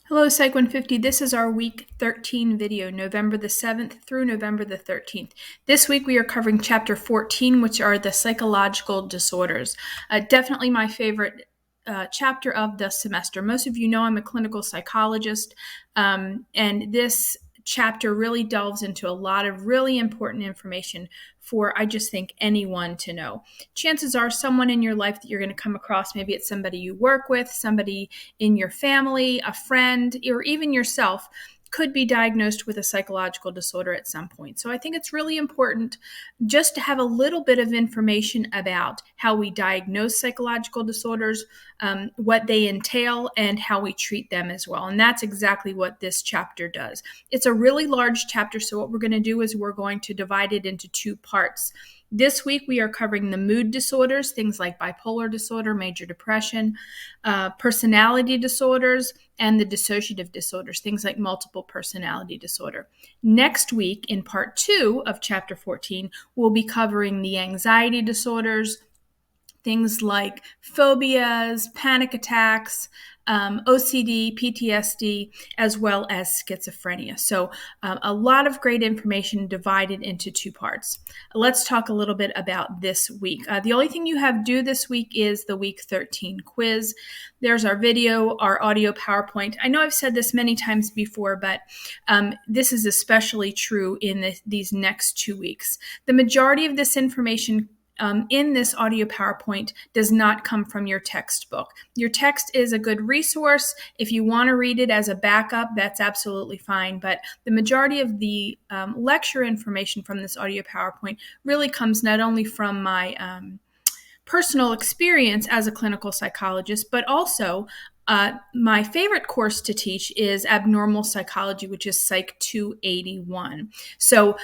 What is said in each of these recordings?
Hello, Psych 150. This is our week 13 video, November the 7th through November the 13th. This week we are covering chapter 14, which are the psychological disorders. Definitely my favorite chapter of the semester. Most of you know I'm a clinical psychologist, and this chapter really delves into a lot of really important information for, I just think, anyone to know. Chances are someone in your life that you're going to come across, maybe it's somebody you work with, somebody in your family, a friend, or even yourself, could be diagnosed with a psychological disorder at some point. So I think it's really important just to have a little bit of information about how we diagnose psychological disorders, what they entail, and how we treat them as well. And that's exactly what this chapter does. It's a really large chapter, so what we're going to do is we're going to divide it into two parts. This week, we are covering the mood disorders, things like bipolar disorder, major depression, personality disorders, and the dissociative disorders, things like multiple personality disorder. Next week, in part 2 of chapter 14, we'll be covering the anxiety disorders, things like phobias, panic attacks, OCD, PTSD, as well as schizophrenia. So a lot of great information divided into two parts. Let's talk a little bit about this week. The only thing you have due this week is the week 13 quiz. There's our video, our audio PowerPoint. I know I've said this many times before, but this is especially true in these next 2 weeks. The majority of this information in this audio PowerPoint does not come from your textbook. Your text is a good resource. If you want to read it as a backup, that's absolutely fine. But the majority of the lecture information from this audio PowerPoint really comes not only from my personal experience as a clinical psychologist, but also my favorite course to teach is abnormal psychology, which is Psych 281. So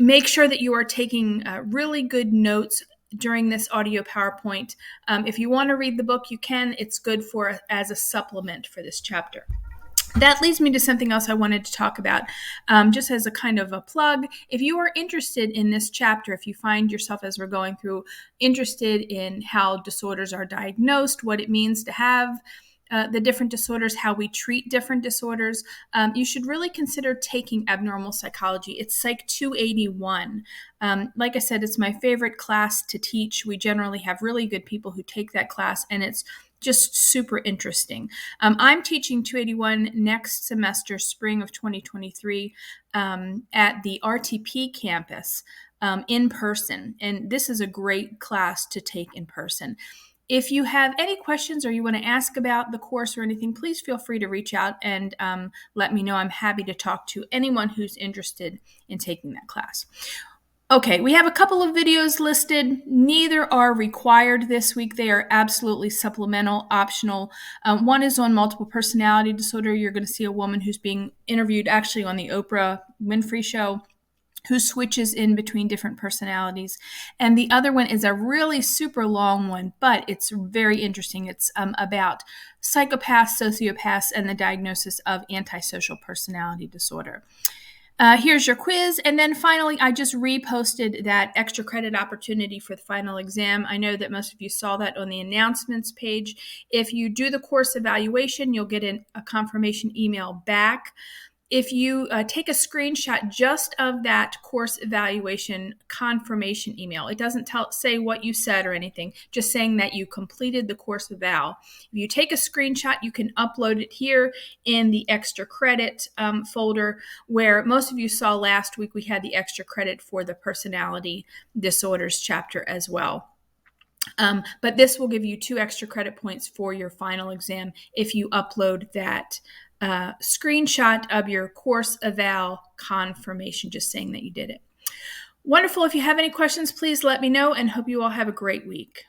make sure that you are taking really good notes during this audio PowerPoint. If you want to read the book, you can. It's good for as a supplement for this chapter. That leads me to something else I wanted to talk about, just as a kind of a plug. If you are interested in this chapter, if you find yourself as we're going through interested in how disorders are diagnosed, what it means to have the different disorders, how we treat different disorders, you should really consider taking abnormal psychology. It's Psych 281. Like I said, it's my favorite class to teach. We generally have really good people who take that class, and it's just super interesting. I'm teaching 281 next semester, spring of 2023, at the RTP campus in person. And this is a great class to take in person. If you have any questions or you want to ask about the course or anything, please feel free to reach out and let me know. I'm happy to talk to anyone who's interested in taking that class. Okay, we have a couple of videos listed. Neither are required this week. They are absolutely supplemental, optional. One is on multiple personality disorder. You're going to see a woman who's being interviewed actually on the Oprah Winfrey Show, who switches in between different personalities. And the other one is a really super long one, but it's very interesting. It's about psychopaths, sociopaths, and the diagnosis of antisocial personality disorder. Here's your quiz. And then finally, I just reposted that extra credit opportunity for the final exam. I know that most of you saw that on the announcements page. If you do the course evaluation, you'll get a confirmation email back. If you take a screenshot just of that course evaluation confirmation email, it doesn't say what you said or anything, just saying that you completed the course eval. If you take a screenshot, you can upload it here in the extra credit folder, where most of you saw last week we had the extra credit for the personality disorders chapter as well. But this will give you 2 extra credit points for your final exam if you upload that screenshot of your course eval confirmation, just saying that you did it. Wonderful. If you have any questions, please let me know, and hope you all have a great week.